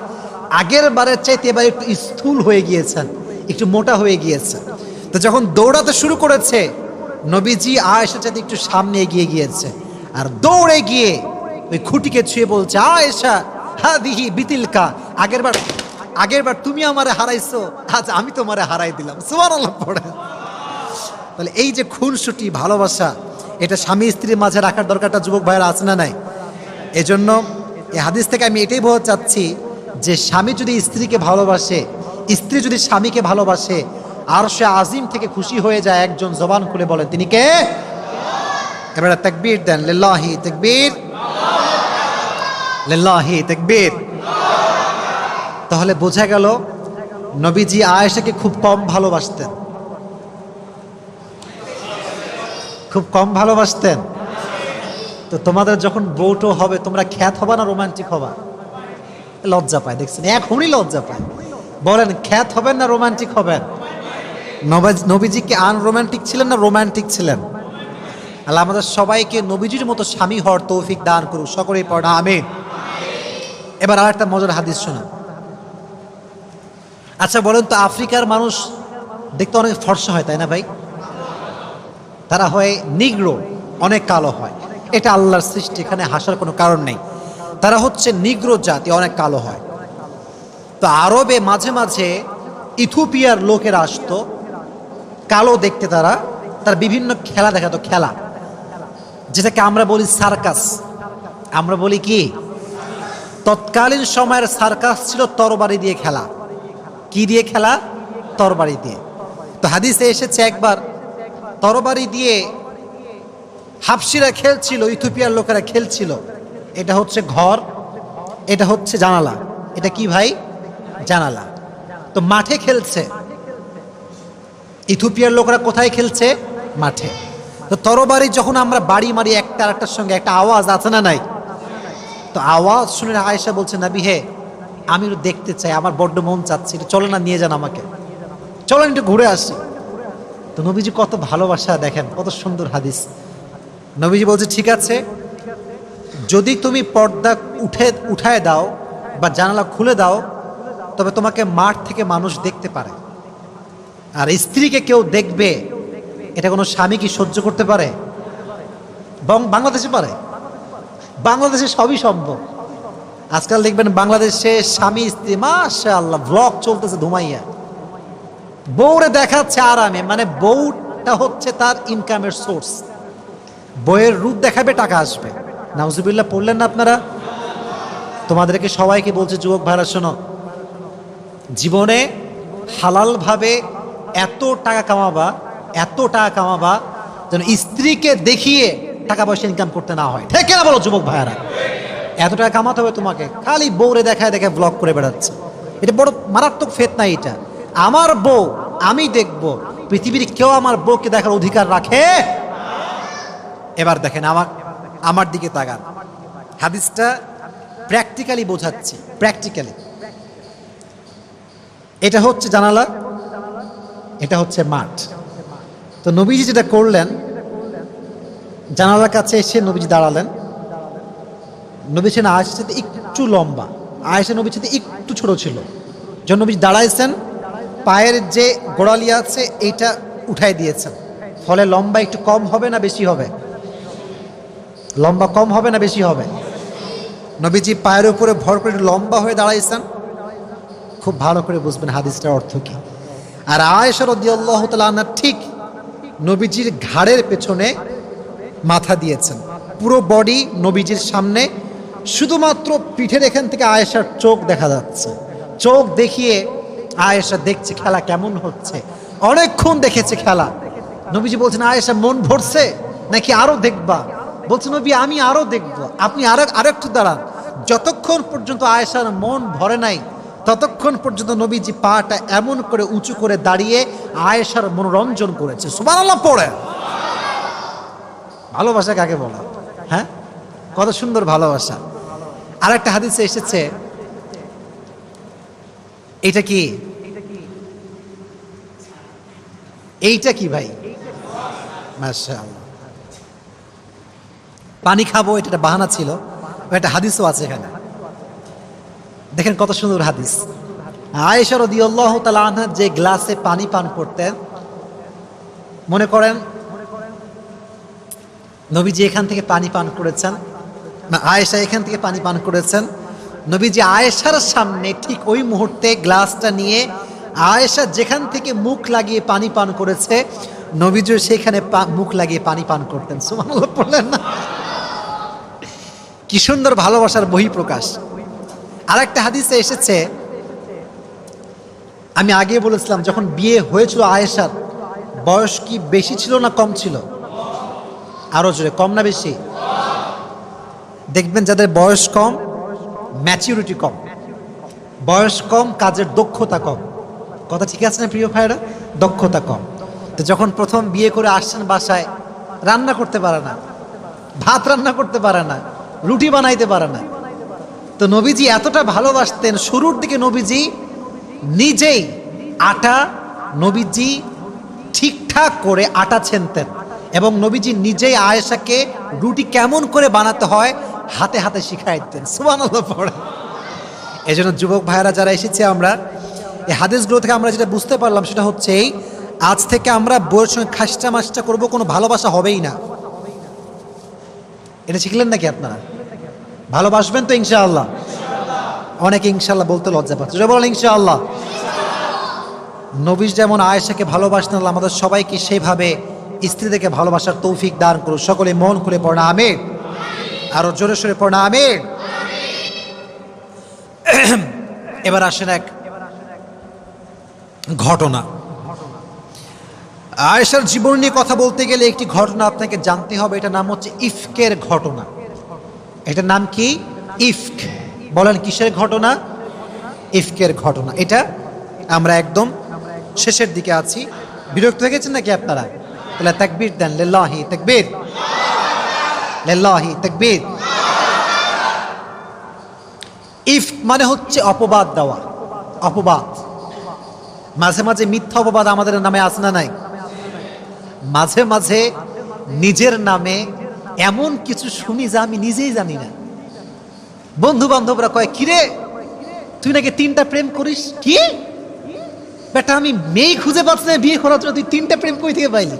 A: আগের বারের চাইতে এবার একটু স্থূল হয়ে গিয়েছেন, একটু মোটা হয়ে গিয়েছে। তো যখন দৌড়াতে শুরু করেছে, নবীজি আয়েশার চাইতে একটু সামনে এগিয়ে গিয়েছে, আর দৌড়ে গিয়ে ওই খুঁটিকে ছুঁয়ে বলছে, আয়েশা হাদিহি বিতিলকা, আগেরবার তুমি আমারে হারাইছো, আজ আমি তোমারে হারাই দিলাম। সুবহানাল্লাহ পড়ে। তাহলে এই যে খুনসুটি ভালোবাসা, এটা স্বামী স্ত্রীর মাঝে রাখার দরকারটা যুবক ভাইয়েরা আছে না নাই? এজন্য এই হাদিস থেকে আমি এটাই বোঝাতে চাচ্ছি যে স্বামী যদি স্ত্রীকে ভালোবাসে, স্ত্রী যদি স্বামীকে ভালোবাসে, আরশে আজিম থেকে খুশি হয়ে যায় একজন, জবান খুলে বলেন তিনি কে? এবারে তাকবীর দেন, লিল্লাহি তাকবীর, লিল্লাহি তাকবীর। তাহলে বোঝা গেল নবীজি আয়েশাকে খুব কম ভালোবাসতেন, খুব কম ভালোবাসতেন। তো তোমাদের যখন বউটো হবে তোমরা খ্যাত হবা না রোমান্টিক হবা? লজ্জা পায়, দেখছেন এখনই লজ্জা পায়। বলেন খ্যাত হবেন না রোমান্টিক হবেন? নবীজি কি আনরোমান্টিক ছিলেন না রোমান্টিক ছিলেন? আল্লাহ আমাদের সবাইকে নবীজির মতো স্বামী হওয়ার তৌফিক দান করুক, সকলেই পড়া আমিন। এবার আর একটা মজার হাদিস শোনা। আচ্ছা বলেন তো, আফ্রিকার মানুষ দেখতে অনেক ফর্সা হয় তাই না ভাই? তারা হয় নিগ্রো, অনেক কালো হয়। এটা আল্লাহর সৃষ্টি, এখানে হাসার কোনো কারণ নেই। তারা হচ্ছে নিগ্রো জাতি, অনেক কালো হয়। তো আরবে মাঝে মাঝে ইথিওপিয়ার লোকেরা আসতো, কালো দেখতে। তার বিভিন্ন খেলা দেখাতো, খেলা যেটাকে আমরা বলি সার্কাস। আমরা বলি কি? তৎকালীন সময়ের সার্কাস ছিল তরবারি দিয়ে খেলা। কি দিয়ে খেলা? তরবারি দিয়ে। তো হাদিসে এসেছে একবার তরবারি দিয়ে হাবশিরা খেলছিল, ইথিওপিয়ার লোকেরা খেলছিল। এটা হচ্ছে ঘর, এটা হচ্ছে জানালা। এটা কি ভাই? জানালা। তো মাঠে খেলছে। ইথিওপিয়ার লোকেরা কোথায় খেলছে? মাঠে। তো তরবারি যখন আমরা বাড়ি মারি একটা আরেকটার সঙ্গে, একটা আওয়াজ আছে না নাই? তো আওয়াজ শুনে আয়েশা বলছে, নবী হে, আমি একটু দেখতে চাই, আমার বড্ড মন চাচ্ছে, চলো না, নিয়ে যান আমাকে, চলেন একটু ঘুরে আসি। তো নবীজি কত ভালোবাসা, দেখেন কত সুন্দর হাদিস। নবীজি বলছে, ঠিক আছে, যদি তুমি পর্দা উঠায় দাও বা জানালা খুলে দাও, তবে তোমাকে মাঠ থেকে মানুষ দেখতে পারে। আর স্ত্রীকে কেউ দেখবে, এটা কোনো স্বামী কি সহ্য করতে পারে? বাংলাদেশে পারে? বাংলাদেশে সবই সম্ভব। আজকাল দেখবেন বাংলাদেশে স্বামী স্ত্রী মাশাআল্লাহ ব্লগ চলতেছে ধুমাইয়া, বউরে দেখাচ্ছে আরামে। মানে বউটা হচ্ছে তার ইনকামের সোর্স। বউয়ের রূপ দেখাবে, টাকা আসবে। নাউজুবিল্লাহ পড়লেন না আপনারা? তোমাদেরকে সবাইকে বলছে, যুবক ভাইরা শোনো, জীবনে হালালভাবে এত টাকা কামাবা যেন স্ত্রীকে দেখিয়ে টাকা পয়সা ইনকাম করতে না হয়। ঠিক না বলো যুবক ভাইয়ারা? এত টাকা কামাতে হবে তোমাকে, খালি বউরে দেখায় ব্লগ করে বেড়াচ্ছে। এটা বড় মারাত্মক ফিতনা। এটা আমার বউ, আমি দেখব, পৃথিবীর কেউ আমার বউকে দেখার অধিকার রাখে? এবার দেখেন আমার দিকে তাকান, হাদিসটা প্র্যাকটিক্যালি বোঝাচ্ছি। প্র্যাকটিক্যালি এটা হচ্ছে জানালা, এটা হচ্ছে মাঠ। তো নবীজি যেটা করলেন, জানালার কাছে এসে নবীজি দাঁড়ালেন। নবী ছিলেন আয়েশার সাথে একটু লম্বা, আয়েশা নবীর সাথে একটু ছোট ছিল। যখন নবীজি দাঁড়াইছেন, পায়ের যে গোড়ালি আছে এইটা উঠাই দিয়েছেন, ফলে লম্বা একটু কম হবে না বেশি হবে? লম্বা কম হবে না বেশি হবে? নবীজি পায়ের উপরে ভর করে লম্বা হয়ে দাঁড়াইছেন। খুব ভালো করে বুঝবেন হাদিসটার অর্থ কি। আর আয়েশা রাদিয়াল্লাহু তাআলা আনহা ঠিক নবীজির ঘাড়ের পেছনে মাথা দিয়েছেন, পুরো বডি নবীজির সামনে, শুধুমাত্র পিঠের এখান থেকে আয়েশার চোখ দেখা যাচ্ছে। চোখ দেখিয়ে আয়েশা দেখছে খেলা কেমন হচ্ছে। অনেকক্ষণ দেখেছে খেলা। নবীজি বলছেন, আয়েশা মন ভরছে নাকি আরো দেখবা? বলছে, নবী আমি আরো দেখব, আপনি আরো একটু দাঁড়ান। যতক্ষণ পর্যন্ত আয়েশার মন ভরে নাই, ততক্ষণ পর্যন্ত নবীজি পাটা এমন করে উঁচু করে দাঁড়িয়ে আয়েশার মনোরঞ্জন করেছে। সুবহানাল্লাহ পড়ে। ভালোবাসা কাকে বলে? হ্যাঁ, কত সুন্দর ভালোবাসা। আর একটা হাদিসে এসেছে, এইটা কি? এইটা কি ভাই? মাশাআল্লাহ। পানি খাবো, এটা একটা বাহানা ছিল। একটা হাদিসও আছে এখানে, দেখেন কত সুন্দর হাদিস। আয়েশা রাদিয়াল্লাহু তাআলা আনহা যে গ্লাসে পানি পান করতেন, মনে করেন নবীজি এখান থেকে পানি পান করেছেন, না আয়েশা এখান থেকে পানি পান করেছেন। নবীজি আয়েশার সামনে ঠিক ওই মুহূর্তে গ্লাসটা নিয়ে আয়েশা যেখান থেকে মুখ লাগিয়ে পানি পান করেছে, নবীজি সেখানে মুখ লাগিয়ে পানি পান করতেন। সুবহানাল্লাহ বললেন না? কি সুন্দর ভালোবাসার বহিঃপ্রকাশ। আরেকটা হাদিসে এসেছে, আমি আগে বলেছিলাম যখন বিয়ে হয়েছিল আয়েশার বয়স কি বেশি ছিল না কম ছিল? আরো জোরে, কম না বেশি? দেখবেন যাদের বয়স কম, ম্যাচিউরিটি কম। বয়স কম, কাজের দক্ষতা কম। কথা ঠিক আছে না প্রিয় ভাইরা? দক্ষতা কম। তো যখন প্রথম বিয়ে করে আসছেন বাসায়, রান্না করতে পারে না, ভাত রান্না করতে পারে না, রুটি বানাইতে পারে না। তো নবীজি এতটা ভালোবাসতেন, শুরুর দিকে নবীজি নিজেই নবীজি ঠিকঠাক করে আটা ছেনতেন, এবং নবীজি নিজেই আয়েশাকে রুটি কেমন করে বানাতে হয় হাতে হাতে শিখাই দিতেন। সুবহানাল্লাহ পড়ে। এই জন্য যুবক ভাইয়েরা যারা এসেছে, আমরা এই হাদিসগুলো থেকে আমরা যেটা বুঝতে পারলাম সেটা হচ্ছে এই, আজ থেকে আমরা বউয়ের সঙ্গে খাসটা মাসটা করবো, কোনো ভালোবাসা হবেই না। এটা শিখলেন নাকি আপনারা? ভালোবাসবেন তো ইনশাআল্লাহ? অনেকে ইনশাআল্লাহ বলতে লজ্জা পাচ্ছে, বলেন ইনশাআল্লাহ। নবী যেমন আয়েশাকে ভালোবাসতেন, আল্লাহ আমাদের সবাইকে সেইভাবে স্ত্রীদেরকে ভালোবাসার তৌফিক দান করুন। সকলে মন খুলে পড়না আমিন, আরো জোরে সোরে পড়না আমিন। এবার আসেন এক ঘটনা। আয়েশার জীবন নিয়ে কথা বলতে গেলে একটি ঘটনা আপনাকে জানতে হবে। এটার নাম হচ্ছে ইফকের ঘটনা। এটার নাম কি? ইফক। বলেন কিসের ঘটনা? ইফকের ঘটনা। এটা আমরা একদম শেষের দিকে আছি। বিরক্ত হয়ে গেছেন নাকি আপনারা? তাহলে তাকবীর দেন, লিল্লাহি তাকবীর, লিল্লাহি তাকবীর। ইফক মানে হচ্ছে অপবাদ দেওয়া, অপবাদ। মাঝে মাঝে মিথ্যা অপবাদ আমাদের নামে আছে না নাই? মাঝে মাঝে নিজের নামে এমন কিছু শুনি যা আমি নিজেই জানি না। বন্ধু বান্ধবরা কয়, কিরে তুই নাকি 3টা প্রেম করিস? কি বেটা, আমি মেয়ে খুঁজে পাচ্ছি না বিয়ে করার জন্য, তুই 3টা প্রেম কই থেকে পাইলি?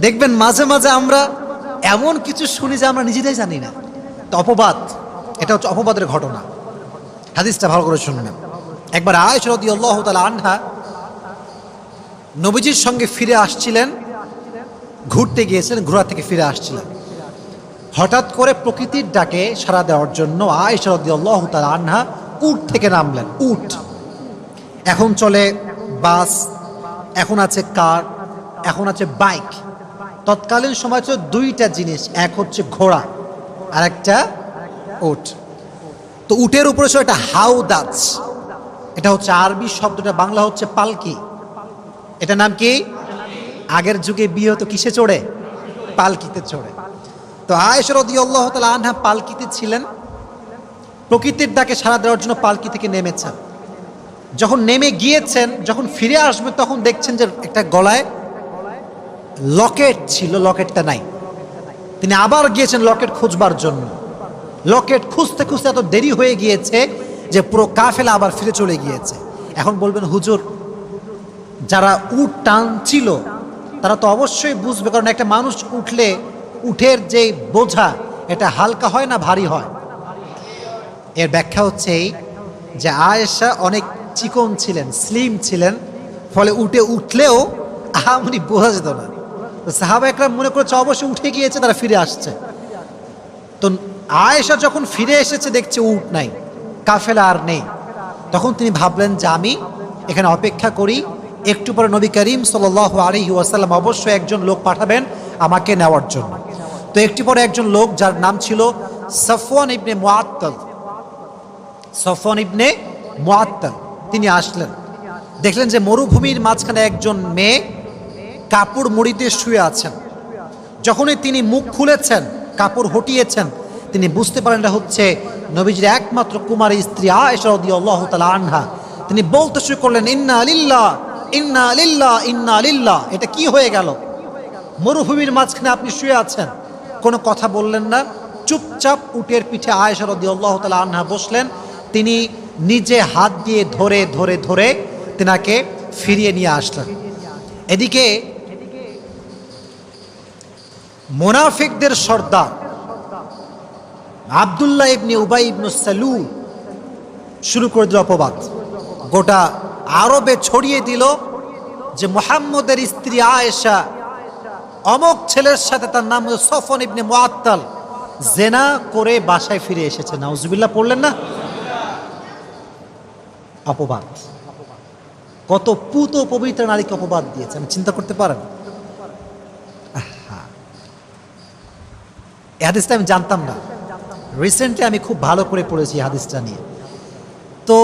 A: দেখবেন মাঝে মাঝে আমরা এমন কিছু শুনি যা আমরা নিজেরাই জানি না। তো অপবাদ, এটা হচ্ছে অপবাদের ঘটনা। হাদিসটা ভালো করে শুনবেন। একবার আয়েশা রাদিয়াল্লাহু তাআলা আনহা নবীজির সঙ্গে ফিরে আসছিলেন, ঘুরতে গিয়েছিলেন, ঘোরা থেকে ফিরে আসছিলেন। হঠাৎ করে প্রকৃতির ডাকে সাড়া দেওয়ার জন্য আয়েশা রাদিয়াল্লাহু তাআলা আনহা উট থেকে নামলেন। উট, এখন চলে বাস, এখন আছে কার, এখন আছে বাইক। তৎকালীন সময় ছিল 2টা জিনিস, এক হচ্ছে ঘোড়া আর একটা উট। তো উটের উপরে ছিল একটা হাউদাজ, এটা হচ্ছে আরবি শব্দটা, বাংলা হচ্ছে পালকি। এটা নাম কি? আগের যুগে বিয়ে হতো কিসে চড়ে? পালকিতে চড়ে। তো আয়েশা রাদিয়াল্লাহু তাআলা আনহা পালকিতে ছিলেন, প্রকৃতির ডাকে সাড়া দেওয়ার জন্য পালকি থেকে নেমেছেন। যখন নেমে গিয়েছেন, যখন ফিরে আসবেন তখন দেখছেন যে একটা গলায় লকেট ছিল, লকেটটা নাই। তিনি আবার গিয়েছেন লকেট খুঁজবার জন্য। লকেট খুঁজতে খুঁজতে এত দেরি হয়ে গিয়েছে যে পুরো কাফেলা আবার ফিরে চলে গিয়েছে। এখন বলবেন, হুজুর যারা উট টানছিল তারা তো অবশ্যই বুঝবে, কারণ একটা মানুষ উঠলে উঠের যে বোঝা এটা হালকা হয় না ভারী হয়। এর ব্যাখ্যা হচ্ছে এই যে আয়েশা অনেক চিকন ছিলেন, স্লিম ছিলেন, ফলে উঠে উঠলেও আহামরি বোঝা যেত না। তো সাহাবা একরাম মনে করেছে অবশ্যই উঠে গিয়েছে, তারা ফিরে আসছে। তো আয়েশা যখন ফিরে এসেছে দেখছে উট নাই, কাফেলা আর নেই। তখন তিনি ভাবলেন যে আমি এখানে অপেক্ষা করি, একটু পরে নবী করিম সাল্লাল্লাহু আলাইহি ওয়াসাল্লাম অবশ্যই একজন লোক পাঠাবেন আমাকে নেওয়ার জন্য। তো একটু পরে একজন লোক, যার নাম ছিল সফওয়ান ইবনে মুআত্তাল, সফওয়ান ইবনে মুআত্তাল, তিনি আসলেন। দেখলেন যে মরুভূমির মাঝখানে একজন মেয়ে কাপড় মুড়িতে শুয়ে আছেন। যখনই তিনি মুখ খুলেছেন, কাপড় হটিয়েছেন, তিনি বুঝতে পারেন এটা হচ্ছে নবীজির একমাত্র কুমারী স্ত্রী আয়েশা রাদিয়াল্লাহু তাআলা আনহা। তিনি বলতে শুরু করলেন, ইন্না লিল্লাহ ইন্না লিল্লাহ ইন্না লিল্লাহ। এটা কি হয়ে গেল? মরুভূমির মাঝখানে আপনি শুয়ে আছেন, কোনো কথা বললেন না, চুপচাপ উটের পিঠে আয়েশা রাদিয়াল্লাহু তাআলা আনহা বসলেন। তিনি নিজে হাত দিয়ে ধরে ধরে ধরে তিনাকে ফিরিয়ে নিয়ে আসলেন। এদিকে মুনাফিকদের সর্দার আব্দুল্লাহ ইবনে উবাই ইবনে সালুল শুরু করে দিল অপবাদ, গোটা আরবে ছড়িয়ে দিল যে মুহাম্মদের স্ত্রী আয়েশা অমক ছেলের সাথে, তার নাম হলো সফওয়ান ইবনে মুআত্তাল, জেনা করে বাসায় ফিরে এসেছে। নাউজুবিল্লাহ পড়লেন না? অপবাদ। কত পুত পবিত্র নারীকে অপবাদ দিয়েছে, আমি চিন্তা করতে পারেন? এই হাদিসটা আমি জানতাম না, রিসেন্টলি আমি খুব ভালো করে পড়েছি হাদিসটা নিয়ে। তো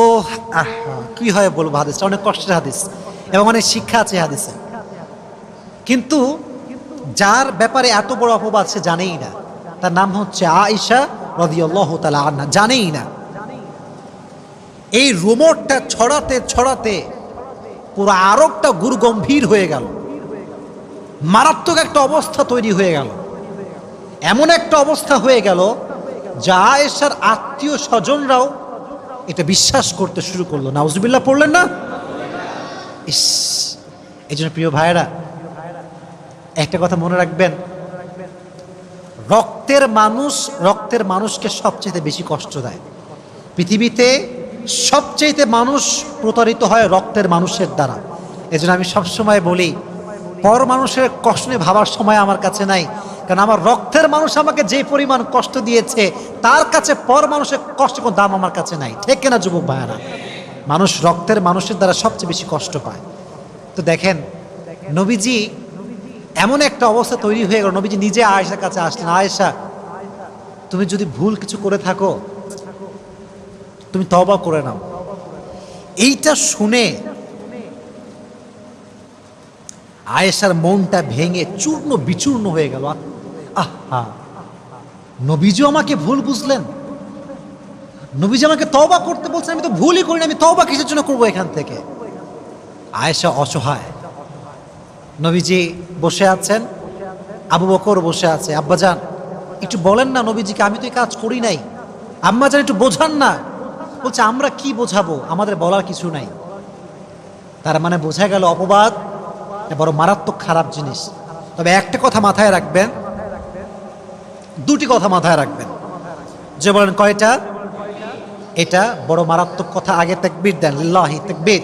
A: কি হয় বলবো, হাদিসটা অনেক কষ্টের হাদিস এবং অনেক শিক্ষা আছে হাদিসে। কিন্তু যার ব্যাপারে এত বড় অপবাদ সে জানেই না, তার নাম হচ্ছে আয়েশা রাদিয়াল্লাহু তাআলা আনহা, জানেই না। এই রুমরটা ছড়াতে ছড়াতে পুরো আরবটা গুরুগম্ভীর হয়ে গেল, মারাত্মক একটা অবস্থা তৈরি হয়ে গেল। এমন একটা অবস্থা হয়ে গেল যা আয়েশার আত্মীয় স্বজনরাও এটা বিশ্বাস করতে শুরু করলো। নাউজুবিল্লাহ পড়লেন না? ইস, এই জন্য প্রিয় ভাইয়েরা একটা কথা মনে রাখবেন, রক্তের মানুষকে সবচেয়ে বেশি কষ্ট দেয়। পৃথিবীতে সবচেয়ে মানুষ প্রতারিত হয় রক্তের মানুষের দ্বারা। এজন্য আমি সবসময় বলি, পর মানুষের কষ্ট নিয়ে ভাবার সময় আমার কাছে নাই, কারণ আমার রক্তের মানুষ আমাকে যে পরিমাণ কষ্ট দিয়েছে তার কাছে পর মানুষের কষ্ট কোনো দাম আমার কাছে নাই। ঠিক কিনা যুবক ভাইয়েরা? মানুষ রক্তের মানুষের দ্বারা সবচেয়ে বেশি কষ্ট পায়। তো দেখেন, নবীজি এমন একটা অবস্থা তৈরি হয়ে গেল, নবীজি নিজে আয়েশার কাছে আসলেন, আয়েশা তুমি যদি ভুল কিছু করে থাকো তুমি তওবা করে নাও। এইটা শুনে আয়েশার মনটা ভেঙে চূর্ণ বিচূর্ণ হয়ে গেল। আহা, নবীজি আমাকে ভুল বুঝলেন, নবীজি আমাকে তওবা করতে বলছেন, আমি তো ভুলই করিনি, আমি তওবা কিসের জন্য করবো এখান থেকে? আয়েশা অসহায়। নবীজি বসে আছেন, আবু বকর বসে আছে। আব্বাজান একটু বলেন না নবীজিকে, আমি তো এই কাজ করি নাই। আম্মাজান একটু বোঝান না। বলছে আমরা কি বোঝাবো, আমাদের বলার কিছু নাই। তার মানে বোঝা গেল অপবাদ বড় মারাত্মক খারাপ জিনিস। তবে একটা কথা মাথায় রাখবেন, দুটি কথা মাথায় রাখবেন। যে বলেন কয়টা? এটা বড় মারাত্মক কথা। আগে তাকবীর দেন, লিল্লাহি তাকবীর।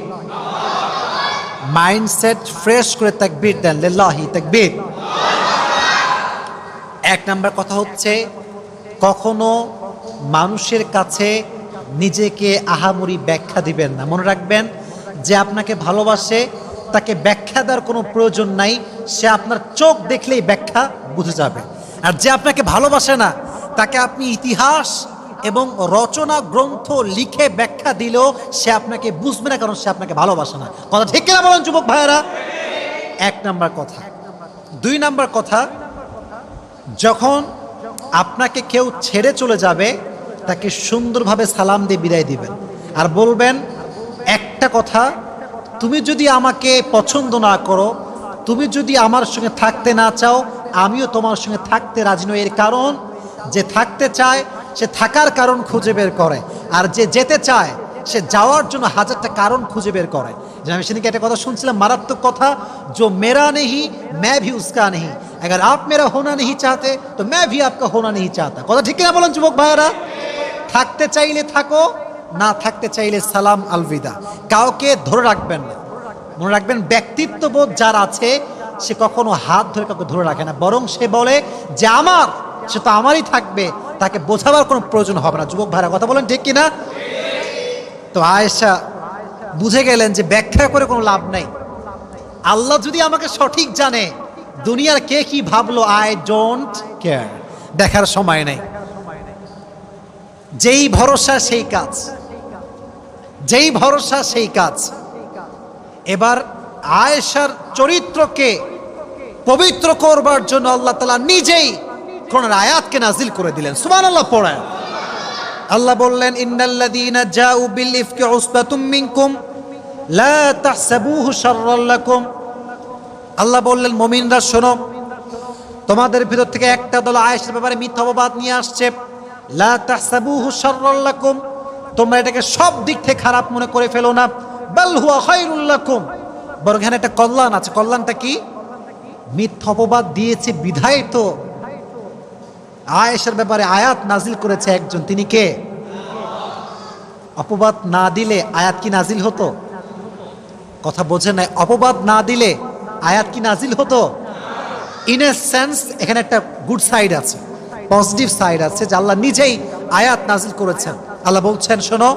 A: মাইন্ডসেট ফ্রেশ করে তাকবীর দেন, লিল্লাহি তাকবীর। এক নাম্বার কথা হচ্ছে, কখনো মানুষের কাছে নিজেকে আহামরি ব্যাখ্যা দিবেন না। মনে রাখবেন, যে আপনাকে ভালোবাসে তাকে ব্যাখ্যা দেওয়ার কোনো প্রয়োজন নাই, সে আপনার চোখ দেখলেই ব্যাখ্যা বুঝে যাবে। আর যে আপনাকে ভালোবাসে না তাকে আপনি ইতিহাস এবং রচনা গ্রন্থ লিখে ব্যাখ্যা দিলেও সে আপনাকে বুঝবে না, কারণ সে আপনাকে ভালোবাসে না। কথা ঠিক কিনা বলেন যুবক ভাইয়েরা? এক নাম্বার কথা। দুই নাম্বার কথা, যখন আপনাকে কেউ ছেড়ে চলে যাবে তাকে সুন্দরভাবে সালাম দিয়ে বিদায় দিবেন, আর বলবেন একটা কথা, তুমি যদি আমাকে পছন্দ না করো, তুমি যদি আমার সঙ্গে থাকতে না চাও, আমিও তোমার সঙ্গে থাকতে রাজি নই। এর কারণ, যে থাকতে চায় সে থাকার কারণ খুঁজে বের করে, আর যে যেতে চায় সে যাওয়ার জন্য হাজারটা কারণ খুঁজে বের করে। যে আমি সেদিকে একটা কথা শুনছিলাম, মারাত্মক কথা, जो मेरा नहीं मैं भी उसका नहीं, अगर आप मेरा होना नहीं चाहते तो मैं भी आपका होना नहीं चाहता। কথা ঠিক কিনা বলেন যুবক ভাইয়েরা? থাকতে চাইলে থাকো, না থাকতে চাইলে সালাম আলবিদা। কাউকে ধরে রাখবেন না। মনে রাখবেন, ব্যক্তিত্ববোধ যার আছে সে কখনো হাত ধরে কাউকে ধরে রাখে না, বরং সে বলে যে আমার, সে তো আমারই থাকবে, তাকে বোঝাবার কোনো প্রয়োজন হবে না। যুবক ভাইরা কথা বলেন ঠিক কিনা? তো আয়েশা বুঝে গেলেন যে ব্যাখ্যা করে কোনো লাভ নাই। আল্লাহ যদি আমাকে সঠিক জানে, দুনিয়ার কে কি ভাবলো আই ডোন্ট কেয়ার, দেখার সময় নেই। যেই ভরসা সেই কাজ, যেই ভরসা সেই কাজ। এবার আয়েশার চরিত্রকে পবিত্র করবার জন্য আল্লাহ তাআলা নিজেই কোরআনের আয়াতকে নাজিল করে দিলেন। সুবহানাল্লাহ পড়েন। আল্লাহ বললেন, ইন্নাল্লাযীনা জাউ বিল ইফকি উসবাতুম মিনকুম লা তাহসাবুহু শাররাল লাকুম। আল্লাহ বললেন, মুমিনরা শোনো, তোমাদের ভিতর থেকে একটা দল আয়েশার ব্যাপারে মিথ্যা অপবাদ নিয়ে আসছে। লা তাহসাবুহু শাররাল লাকুম, তোমরা এটাকে সব দিক থেকে খারাপ মনে করে ফেলো না। বাল হুয়া খায়রুল লাকুম, বরং এখানে একটা কল্যাণ আছে। কল্যাণটা কি? মিথ্যা অপবাদ দিয়েছে বিধায় তো আয়েশার ব্যাপারে আয়াত নাজিল করেছে একজন, তিনি কে? অপবাদ না দিলে আয়াত কি নাজিল হতো? কথা বোঝেন না? অপবাদ না দিলে আয়াত কি নাজিল হতো? ইন এ সেন্স এখানে একটা গুড সাইড আছে, পজিটিভ সাইড আছে, যে আল্লাহ নিজেই আয়াত নাজিল করেছেন। আল্লাহ বলছেন, শোনো,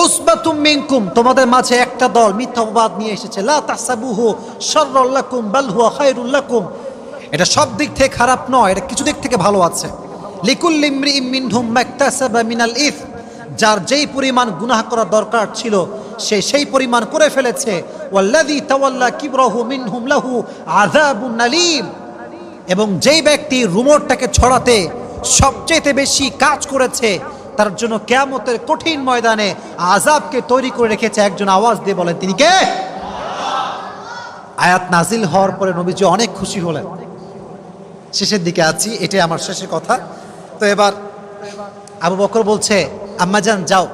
A: উসবাতুম মিনকুম, তোমাদের মাঝে একটা দল মিথ্যা অপবাদ নিয়ে এসেছে। লা তাহসাবুহু শাররাল লাকুম বাল হুয়া খায়রুল লাকুম, এটা সব দিক থেকে খারাপ নয়, এটা কিছু দিক থেকে ভালো আছে। লিকুল্লি ইমরিইম মিনহুম মাকতাসাবা মিনাল ইথম, যার যেই পরিমাণ গুনাহ করা দরকার ছিল সে সেই পরিমাণ করে ফেলেছে। ওয়াল্লাযী তাওয়াল্লা কিবরাহু মিনহুম লাহু আযাবুন আলীম, এবং যেই ব্যক্তি রুমরটাকে ছড়াতে সবচেয়ে বেশি কাজ করেছে তার জন্য কিয়ামতের কঠিন ময়দানে আযাবকে তৈরি করে রেখেছে। একজন আওয়াজ দিয়ে বলেন, তিনি কে? আয়াত নাজিল হওয়ার পরে নবীজি অনেক খুশি হলেন। শেষের দিকে আছি, এটাই আমার শেষের কথা। তো এবার আবু বকর বলছে, আম্মাজান যাও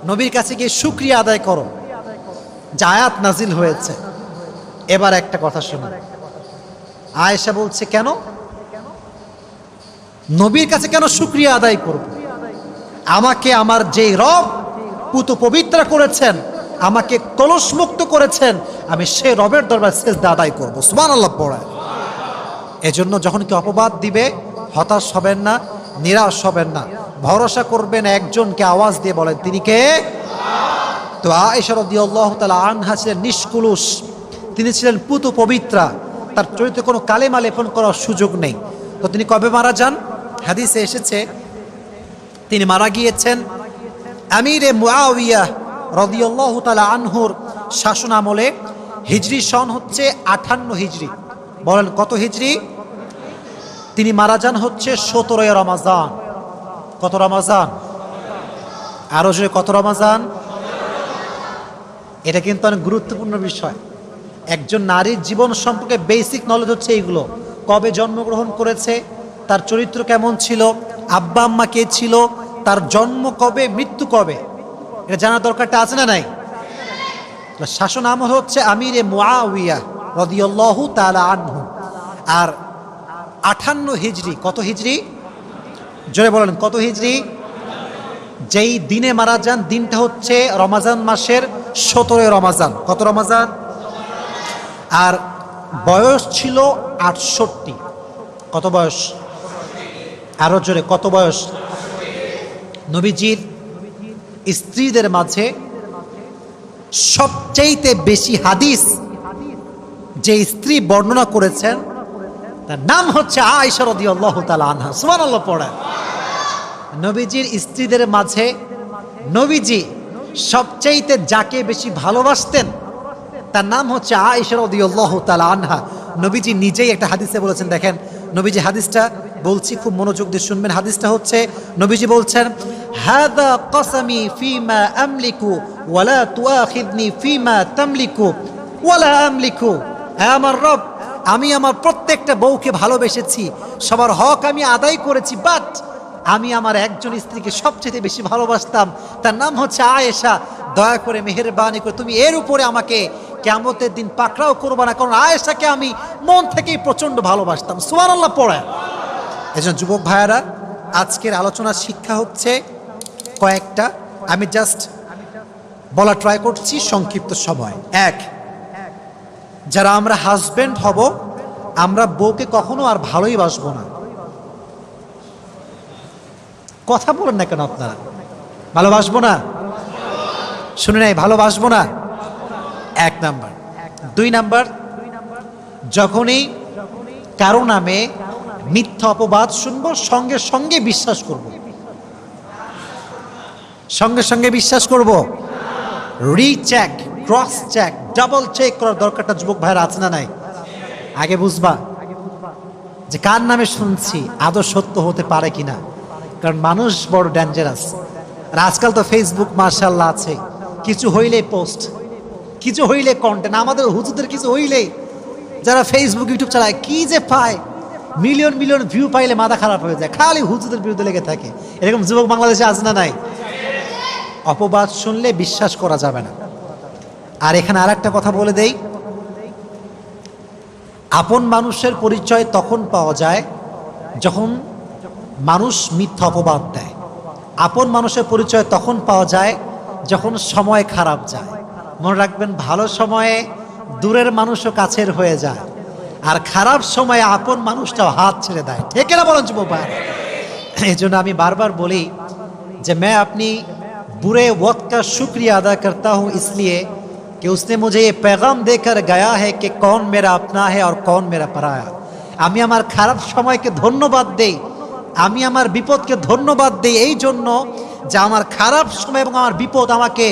A: নবীর কাছে গিয়ে শুকরিয়া আদায় করো যে আয়াত নাজিল হয়েছে। এবার একটা কথা শুনুন, আয়েশা বলছে কেন নবীর কাছে কেন শুকরিয়া আদায় করব? আমাকে আমার যে রব পুত পবিত্র করেছেন, আমাকে কলস মুক্ত করেছেন, আমি সে রবের দরবার সিজদা আদায় করব। সুবহানাল্লাহ পড়ে। এজন্য যখন কি অপবাদ দিবে হতাশ হবেন না, নিরাশ হবেন না, ভরসা করবেন একজনকে, আওয়াজ দিয়ে বলেন তিনি কে? তো আয়েশা রাদিয়াল্লাহু তাআলা আনহা ছিলেন নিষ্কুলুষ, তিনি ছিলেন পুত পবিত্রা, তার চরিত্রে কোনো কালেমা লেপন করার সুযোগ নেই। তো তিনি কবে মারা যান? হাদিসে এসেছে তিনি মারা গিয়েছেন আমিরে মুআবিয়া রাদিয়াল্লাহু তাআলা আনহুর শাসন আমলে। হিজরি সন হচ্ছে 58 হিজরি। বলেন কত হিজরি? তিনি মারা যান হচ্ছে 17 রমাজান। কত রমাজান? আরো জোরে কত রমাজান? এটা কিন্তু অনেক গুরুত্বপূর্ণ বিষয়। একজন নারীর জীবন সম্পর্কে বেসিক নলেজ হচ্ছে এইগুলো। কবে জন্মগ্রহণ করেছে, তার চরিত্র কেমন ছিল, আব্বা আম্মা কে ছিল, তার জন্ম কবে, মৃত্যু কবে, এটা জানার দরকারটা আছে না নাই? শাসন আমল হচ্ছে আমিরে মুআবিয়া রাদিয়াল্লাহু তাআলা আনহু। আর 58 হিজরি। কত হিজরি? জোরে বলেন কত হিজরি? যেই দিনে মারা যান দিনটা হচ্ছে রমাজান মাসের 17 রমাজান। কত রমাজান? আর বয়স ছিল 68। কত বয়স? আরো জোরে কত বয়স? নবীজির স্ত্রীদের মাঝে সবচেয়ে বেশি হাদিস যে স্ত্রী বর্ণনা করেছেন তার নাম হচ্ছে আয়েশা রাদিয়াল্লাহু তাআলা আনহা। সুবহানাল্লাহ পড়ে। নবীজির স্ত্রীদের মাঝে নবীজি সবচেয়ে যাকে বেশি ভালোবাসতেন তার নাম হচ্ছে আয়েশা রাদিয়াল্লাহু তাআলা আনহা। নবীজি নিজেই একটা হাদিসে বলেছেন, দেখেন নবীজি হাদিসটা বলছি, খুব মনোযোগ দিয়ে শুনবেন। হাদিসটা হচ্ছে নবীজি বলছেন, হাদা কসমি ফিমা আমলিকু ওয়ালা তুআখিযনি ফিমা তামলিকু ওয়ালা আমলিকু। হ্যাঁ আমার রব, আমি আমার প্রত্যেকটা বউকে ভালোবেসেছি, সবার হক আমি আদায় করেছি, বাট আমি আমার একজন স্ত্রীকে সবচেয়ে বেশি ভালোবাসতাম, তার নাম হচ্ছে আয়েশা। দয়া করে মেহেরবানি করে তুমি এর উপরে আমাকে কিয়ামতের দিন পাকড়াও করবা না, কারণ আয়েশাকে আমি মন থেকেই প্রচন্ড ভালোবাসতাম। সুবহানাল্লাহ পড়ে। এজন্য যুবক ভাইয়ারা, আজকের আলোচনার শিক্ষা হচ্ছে কয়েকটা, আমি জাস্ট বলা ট্রাই করছি সংক্ষিপ্ত সময়। এক, যারা আমরা হাজবেন্ড হব আমরা বউকে কখনো আর ভালোই বাসবো না। কথা বলেন না কেন আপনারা? ভালোবাসবো না? শুনে নাই, ভালোবাসবো না। এক নাম্বার। দুই নাম্বার, যখনই কারো নামে মিথ্যা অপবাদ শুনবো সঙ্গে সঙ্গে বিশ্বাস করব। সঙ্গে সঙ্গে বিশ্বাস করব। Recheck, cross check, double check করার দরকারটা যুবক ভাইরা আছে না নাই? আগে বুঝবা যে কার নামে শুনছি আদৌ সত্য হতে পারে কিনা, কারণ মানুষ বড় ডেঞ্জারাস। আর আজকাল তো ফেসবুক মাশাআল্লাহ আছে, কিছু হইলেই পোস্ট, কিছু হইলে কন্টেন্ট। আমাদের হুজুরদের কিছু হইলেই যারা ফেসবুক ইউটিউব চালায় কি যে পায়, মিলিয়ন মিলিয়ন ভিউ পাইলে মাথা খারাপ হয়ে যায়, খালি হুজুরদের বিরুদ্ধে লেগে থাকে। এরকম যুবক বাংলাদেশে আছে না নাই? অপবাদ শুনলে বিশ্বাস করা যাবে না। আর এখানে আর একটা কথা বলে দেই, আপন মানুষের পরিচয় তখন পাওয়া যায় যখন মানুষ মিথ্যা অপবাদ দেয়। আপন মানুষের পরিচয় তখন পাওয়া যায় যখন সময় খারাপ যায়। মনে রাখবেন, ভালো সময়ে দূরের মানুষও কাছের হয়ে যায়, আর খারাপ সময়ে আপন মানুষটাও হাত ছেড়ে দেয়। ঠিক না বলেন যুবক ভাই? এই জন্য আমি বারবার বলি যে मैं अपनी बुरे वक्त का शुक्रिया अदा करता हूँ इसलिए कि उसने मुझे ये पैगाम देकर गया है कि कौन मेरा अपना है और कौन मेरा पराया। আমি আমার খারাপ সময়কে ধন্যবাদ দেই, আমি আমার বিপদকে ধন্যবাদ দেই এই জন্য যে আমার খারাপ সময় এবং আমার বিপদ আমাকে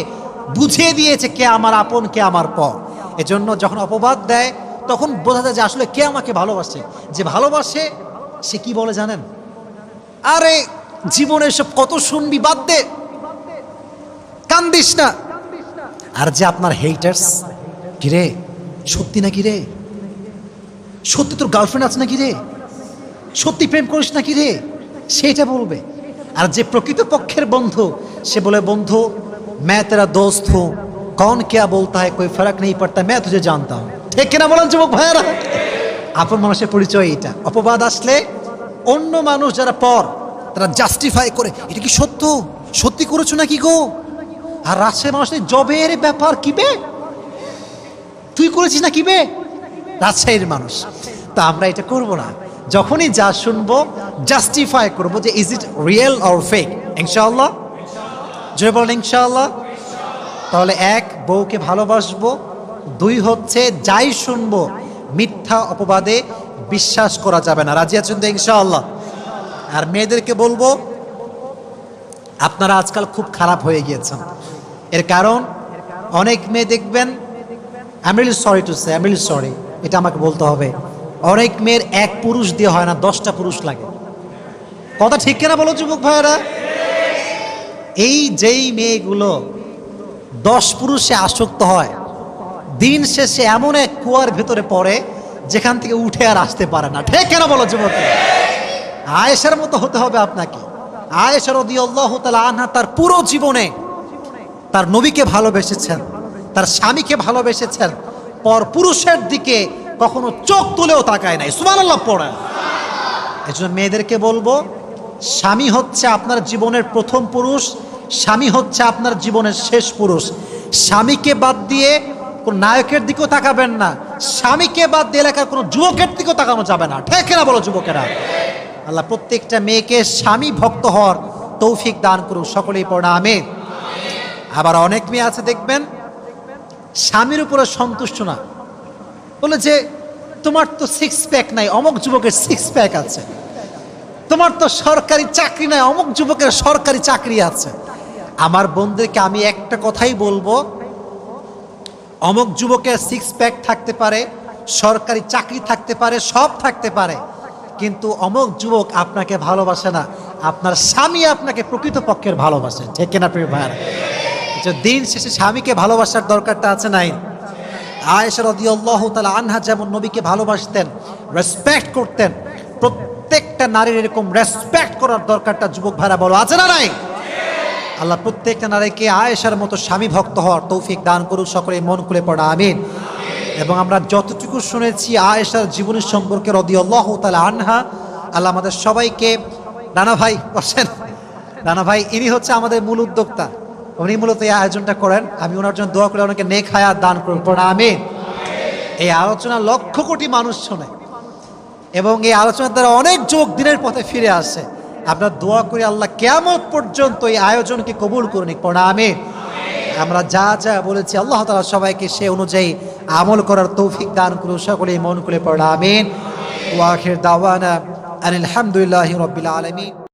A: বুঝিয়ে দিয়েছে কে আমার আপন কে আমার পর। এজন্য যখন অপবাদ দেয় তখন বোঝা যায় যে আসলে কে আমাকে ভালোবাসে। যে ভালোবাসে সে কি বলে জানেন? আরে জীবনে সব কত শুনবি, বাদ দে, কান্দিস না। আর যে আপনার হেটার্স, কিরে সত্যি নাকি রে, সত্যি তোর গার্লফ্রেন্ড আছে নাকি রে, সত্যি প্রেম করিস নাকি রে, সেটা বলবে। আর যে প্রকৃত পক্ষের বন্ধু সে বলে, বন্ধু मैं तेरा दोस्त हूँ, कौन क्या बोलता है कोई फर्क नहीं पड़ता, मैं तुझे जानता हूँ। ঠিক কিনা বলেন যুবক ভাইয়েরা? আপন মানুষের পরিচয় এটা। অপবাদ আসলে অন্য মানুষ যারা পর, তারা জাস্টিফাই করে, এটা কি সত্য, সত্যি করেছো নাকি গো? আর রাজশাহীর মানুষের জবের ব্যাপার, কি বে তুই করেছিস না, কি বে? রাজশাহীর মানুষ। তা আমরা এটা করব না। যখনই যা শুনবো জাস্টিফাই করবো যে is it real or fake. ইনশাআল্লাহ, জয় বলেন ইনশাআল্লাহ। তাহলে এক, বউকে ভালোবাসবো। দুই হচ্ছে যাই শুনবো মিথ্যা অপবাদে বিশ্বাস করা যাবে না। রাজি আছেন তো ইনশাআল্লাহ? আর মেয়েদেরকে বলবো, আপনারা আজকাল খুব খারাপ হয়ে গিয়েছেন। এর কারণ অনেক মেয়ে দেখবেন, I am really sorry to say, I am really sorry, এটা আমাকে বলতে হবে, অনেক মেয়ের এক পুরুষ দিয়ে হয় না, 10টা পুরুষ লাগে। কথা ঠিক কিনা বলো যুবক ভাইয়েরা? এই যেই মেয়েগুলো 10 পুরুষে আসক্ত হয়, দিন শেষে এমন এক কুয়ার ভেতরে পড়ে যেখান থেকে উঠে আর আসতে পারে না। ঠিক কেন বলো যুবক? আয়েশার মতো হতে হবে আপনাকে। আয়েশা রাদিয়াল্লাহু তাআলা আনহা তার পুরো জীবনে তার নবীকে ভালোবেসেছেন, তার স্বামীকে ভালোবেসেছেন, পর পুরুষের দিকে কখনো চোখ তুলেও তাকায় নাই। সুবহানাল্লাহ পড়েন। এজন্য মেয়েদেরকে বলবো, স্বামী হচ্ছে আপনার জীবনের প্রথম পুরুষ, স্বামী হচ্ছে আপনার জীবনের শেষ পুরুষ। স্বামীকে বাদ দিয়ে কোন নায়কের দিকেও তাকাবেন না, স্বামীকে বাদ দিয়ে এলাকার কোনো যুবকের দিকেও তাকানো যাবে না। ঠিক না বলো যুবকেরা? আল্লাহ প্রত্যেকটা মেয়েকে স্বামী ভক্ত হওয়ার তৌফিক দান করুন, সকলেই পড়া আমিন। আবার অনেক মেয়ে আছে দেখবেন স্বামীর উপরে সন্তুষ্ট না, বলে যে তোমার তো 6 প্যাক নাই, অমুক যুবকের 6 প্যাক আছে, তোমার তো সরকারি চাকরি নাই, অমুক যুবকের সরকারি চাকরি আছে। আমার বোনদেরকে আমি একটা কথাই বলবো, অমুক যুবকের 6 প্যাক থাকতে পারে, সরকারি চাকরি থাকতে পারে, সব থাকতে পারে, কিন্তু অমুক যুবক আপনাকে ভালোবাসে না, আপনার স্বামী আপনাকে প্রকৃত পক্ষের ভালোবাসে। ঠিক কিনা প্রিয় ভাইরা? দিন শেষে স্বামীকে ভালোবাসার দরকারটা আছে নাই? আয়েশা রাদিয়াল্লাহু তাআলা আনহা যেমন নবীকে ভালোবাসতেন, রেসপেক্ট করতেন, প্রত্যেকটা নারীর এরকম রেসপেক্ট করার দরকারটা যুবক ভাইরা বলো আছে না নাই? আল্লাহ প্রত্যেকটা নারীকে আয়েশার মতো স্বামী ভক্ত হওয়ার তৌফিক দান করুক, সকলে মন খুলে পড়া আমিন। এবং আমরা যতটুকু শুনেছি আয়েশার জীবনী সম্পর্কে রাদিয়াল্লাহু তাআলা আনহা, আল্লাহ আমাদের সবাইকে, রানা ভাই বসেন, রানা ভাই ইনি হচ্ছে আমাদের মূল উদ্যোক্তা, উনি মূলত এই আয়োজনটা করেন। আমি ওনার জন্য দোয়া করে ওনাকে নেক হায়াত দান করুন, পড়া আমিন। এই আলোচনা লক্ষ কোটি মানুষ শোনে এবং এই আলোচনার দ্বারা অনেক যুবক দিনের পথে ফিরে আসে। আপনার দোয়া করে আল্লাহ কিয়ামত পর্যন্ত এই আয়োজনকে কবুল করুন, পড়া আমিন। আমরা যা যা বলেছি আল্লাহ তাআলা সবাইকে সে অনুযায়ী আমল করার তৌফিক দান করুন, সকলেই মন খুলে পড়া আমিন। ওয়া আখির দাওয়ানা আনিল হামদুলিল্লাহি রাব্বিল আলামিন।